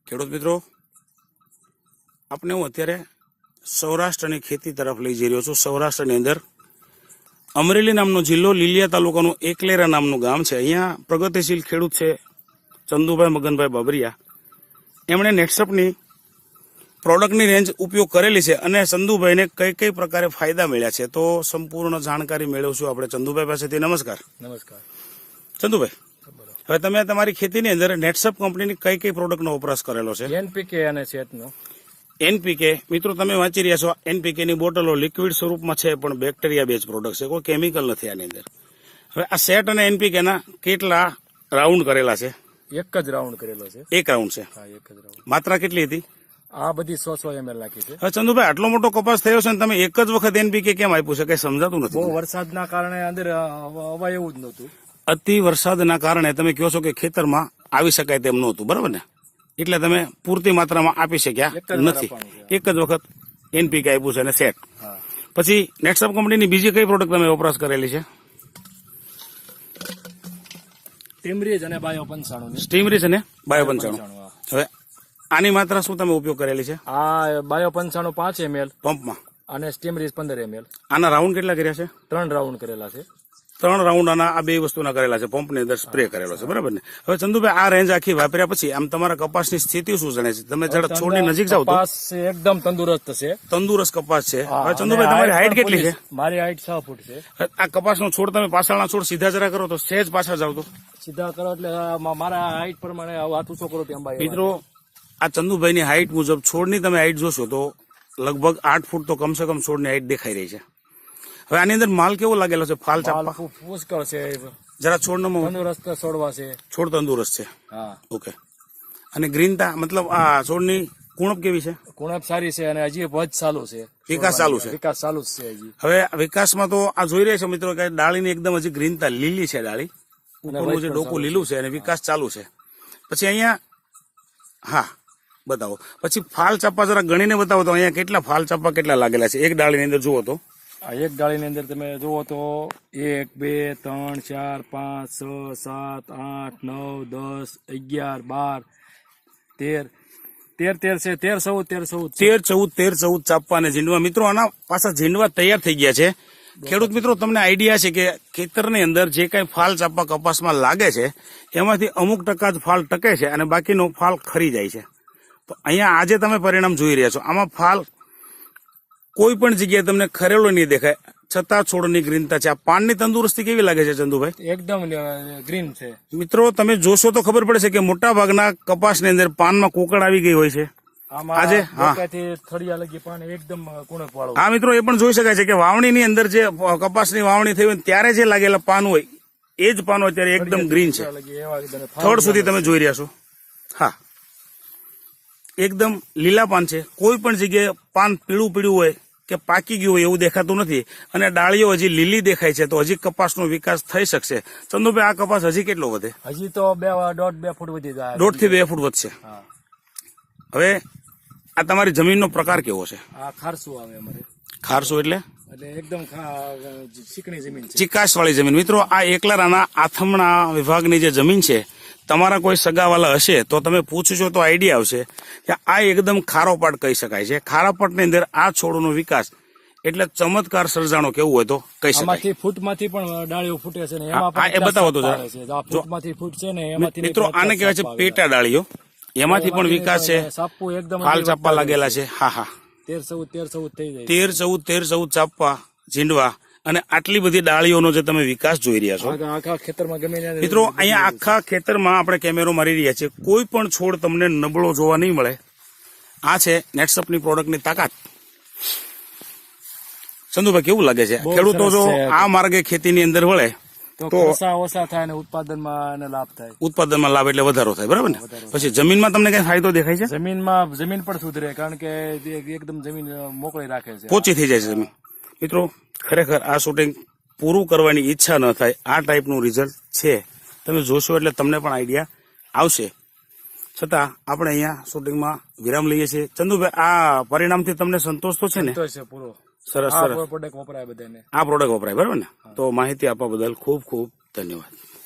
ખેડૂત મિત્રો, આપને હું અત્યારે સૌરાષ્ટ્રની ખેતી તરફ લઈ જઈ રહ્યો છું. સૌરાષ્ટ્રની અંદર અમરેલી નામનો જિલ્લો, લીલિયા તાલુકાનું એકલેરા નામનું ગામ છે. અહીંયા પ્રગતિશીલ ખેડૂત છે ચંદુભાઈ મગનભાઈ બાબરિયા. એમણે નેટસપની પ્રોડક્ટની રેન્જ ઉપયોગ કરેલી છે અને ચંદુભાઈને કઈ કઈ પ્રકારે ફાયદા મળ્યા છે તો સંપૂર્ણ જાણકારી મેળવશું આપણે ચંદુભાઈ પાસેથી. નમસ્કાર. નમસ્કાર ચંદુભાઈ, હવે તમે તમારી ખેતીની અંદર નેટસપ કંપનીની કઈ કઈ પ્રોડક્ટનો વપરાશ કરેલો છે? એનપીકે અને સેટનો. એનપીકે મિત્રો તમે વાંચી રહ્યા છો, એનપીકે ની બોટલો લિક્વિડ સ્વરૂપમાં છે પણ બેક્ટેરિયા બેઝ પ્રોડક્ટ છે, કોઈ કેમિકલ નથી આની અંદર. હવે આ સેટ અને એનપીકે ના કેટલા રાઉન્ડ કરેલા છે? એક જ રાઉન્ડ કરેલો છે. એક રાઉન્ડ છે. હા, એક જ રાઉન્ડ. માત્રા કેટલી હતી? આ બધી 100 ml નાખી છે. હવે ચંદુભાઈ, આટલો મોટો કપાસ થયો છે ને તમે એક જ વખત એનપીકે કેમ આપ્યું છે? કઈ સમજાતું બહુ નથી. વરસાદના કારણે અંદર અવાય એવું જ નહોતું. અતિ વરસાદના કારણે તમે કહો છો કે ખેતરમાં આવી શકાય તેમ નહોતું, બરાબર ને? એટલે તમે પૂરતી માત્રામાં આપી શક્યા નથી. એક જ વખત એનપીકે આપ્યું છે અને સેટ. હા. પછી નેટસપ કંપનીની બીજી કઈ પ્રોડક્ટ તમે વપરાશ કરેલી છે? ટીમરીજ અને બાયો 95. સ્ટીમરીસ અને બાયો 95. હવે આની માત્રા શું તમે ઉપયોગ કરેલી છે? આ બાયો 95 5 ml પંપમાં અને સ્ટીમરીજ 15 ml. આના રાઉન્ડ કેટલા કર્યા છે? 3 રાઉન્ડ કરેલા છે. 3 રાઉન્ડ આના આ બે વસ્તુના કરેલા છે, પંપની અંદર સ્પ્રે કરેલો છે, બરાબર ને? હવે ચંદુભાઈ, આ રેન્જ આખી વાપર્યા પછી આમ તમારા કપાસની સ્થિતિ શું જણાય છે? તમે જરા છોડની નજીક જાવ તો કપાસ એકદમ તંદુરસ્ત છે. તંદુરસ્ત કપાસ છે. હવે ચંદુભાઈ, તમારી હાઈટ કેટલી છે? મારી હાઈટ 6 ફૂટ છે. આ કપાસનો છોડ તમે પાછળના છોડ સીધા જરા કરો તો સહેજ પાછા જાવ તો સીધા કરો એટલે મારા હાઈટ પ્રમાણે હાથ ઊંચો કરો ત્યાં અંબાઈ. મિત્રો, આ ચંદુભાઈની હાઈટ મુજબ છોડની તમે હાઈટ જોશો તો લગભગ 8 ફૂટ તો કમસે કમ છોડની હાઈટ દેખાઈ રહી છે. હવે આની અંદર માલ કેવો લાગેલો છે? ફાલ ચાપા પુષ્કળ છે. જરા છોડનો તંદુરસ્ત છોડવા છે. છોડ તંદુરસ્ત છે. હા. ઓકે. અને ગ્રીનતા મતલબ આ છોડની કુણપ કેવી છે? કુણપ સારી છે અને હજી વધ ચાલુ છે. વિકાસ ચાલુ છે. વિકાસ ચાલુ જ છે હજી. હવે વિકાસમાં તો આ જોઈ રહ્યા છો મિત્રો કે ડાળીની એકદમ હજી ગ્રીનતા લીલી છે. ડાળી ઉપરનું જે ડોકું લીલું છે અને વિકાસ ચાલુ છે. પછી અહીંયા હા બતાવો. પછી ફાલ ચાપા જરા ગણીને બતાવો તો અહીંયા કેટલા ફાલ ચાપા કેટલા લાગેલા છે એક ડાળીની અંદર? જુઓ તો આ એક ડાળીની અંદર તમે જુઓ તો 1 2 3 4 5 6 7 8 9 10 11 12 13 13 14 ચાપવા અને ઝીંડવા. મિત્રો, આના પાછા ઝીંડવા તૈયાર થઈ ગયા છે. ખેડૂત મિત્રો, તમને આઈડિયા છે કે ખેતરની અંદર જે કઈ ફાલ ચાપા કપાસમાં લાગે છે એમાંથી અમુક ટકા જ ફાલ ટકે છે અને બાકીનો ફાલ ખરી જાય છે. તો અહીંયા આજે તમે પરિણામ જોઈ રહ્યા છો. આમાં ફાલ કોઈ પણ જગ્યાએ તમને ખરેલો નહીં દેખાય, છતાં છોડની ગ્રીનતા છે. આ પાનની તંદુરસ્તી કેવી લાગે છે ચંદુભાઈ? એકદમ ગ્રીન છે. મિત્રો, તમે જોશો તો ખબર પડશે કે મોટા ભાગના કપાસની અંદર પાનમાં કોકડ આવી ગઈ હોય છે. આજે થળિયા લગી પાન એકદમ કુણપ વાળું. હા મિત્રો, એ પણ જોઈ શકાય છે કે વાવણીની અંદર જે કપાસની વાવણી થઈ હોય ત્યારે જે લાગેલા પાન હોય એ જ પાનો અત્યારે એકદમ ગ્રીન છે. થડ સુધી તમે જોઈ રહ્યા છો. હા, એકદમ લીલા પાન છે. કોઈ પણ જગ્યાએ પાન પીળું પીળું હોય કે પાકી ગયું હોય એવું દેખાતું નથી અને ડાળીઓ હજી લીલી દેખાય છે. તો હજી કપાસનો વિકાસ થઈ શકશે. ચંદુભાઈ, આ કપાસ હજી કેટલો વધે? હજી તો 1.5 ફૂટ વધી જાય. 1.5 થી 2 ફૂટ વધશે. હવે આ તમારી જમીનનો પ્રકાર કેવો છે? આ ખારસું આવે અમારે. ખારસું એટલે એકદમ ચીકણી જમીન છે, ચીકાશ વાળી જમીન. મિત્રો, આ એકલારાના આથમણા વિભાગની જે જમીન છે, તમારા કોઈ સગાવાલા હશે તો તમે પૂછજો તો આઈડિયા આવશે કે આ એકદમ ખારો પાટ કહી શકાય છે. ખારા પાટની અંદર આ છોડનો વિકાસ એટલે ચમત્કાર સર્જાણો કેવું હોય તો કહી શકાય. ફૂટમાંથી પણ ડાળીઓ ફૂટે છે ને એમાં એ બતાવો તો ફૂટમાંથી ફૂટ છે ને એમાંથી. મિત્રો, આને કહેવાય છે પેટા ડાળીઓ. એમાંથી પણ વિકાસ છે. ફાલ ચાપા લાગેલા છે. હા હા, 13 14 થઈ જાય. 13 ચાપા, ઝીંડવા અને આટલી બધી ડાળીઓનો જે તમે વિકાસ જોઈ રહ્યા છો આખા ખેતરમાં ગમે. મિત્રો, અહીંયા આખા ખેતરમાં આપણે કેમેરો મારી રહ્યા છીએ. કોઈ પણ છોડ તમને નબળો જોવા નહીં મળે. આ છે નેટસપની પ્રોડક્ટની તાકાત. ચંદુભાઈ, કેવું લાગે છે? ખેડૂતો જો આ માર્ગે ખેતીની અંદર વળે તો ઓછા થાય અને ઉત્પાદનમાં લાભ થાય. ઉત્પાદનમાં લાભ એટલે વધારો થાય, બરાબર ને? પછી જમીનમાં તમને કઈ ફાયદો દેખાય છે? જમીન પણ સુધરે કારણ કે એકદમ જમીન મોકળી રાખે છે, પોચી થઈ જાય છે જમીન. મિત્રો, ખરેખર આ શૂટિંગ પૂરું કરવાની ઈચ્છા ન થાય આ ટાઈપનું રિઝલ્ટ છે. તમે જોશો એટલે તમને પણ આઈડિયા આવશે. છતાં આપણે અહીંયા શૂટિંગમાં વિરામ લઈએ છીએ. ચંદુભાઈ, આ પરિણામથી તમને સંતોષ તો છે ને? પૂરો. સરસ સરસ. પ્રોડક્ટ વપરાય બધાને. આ પ્રોડક્ટ વપરાય, બરાબર ને? તો માહિતી આપવા બદલ ખૂબ ખૂબ ધન્યવાદ.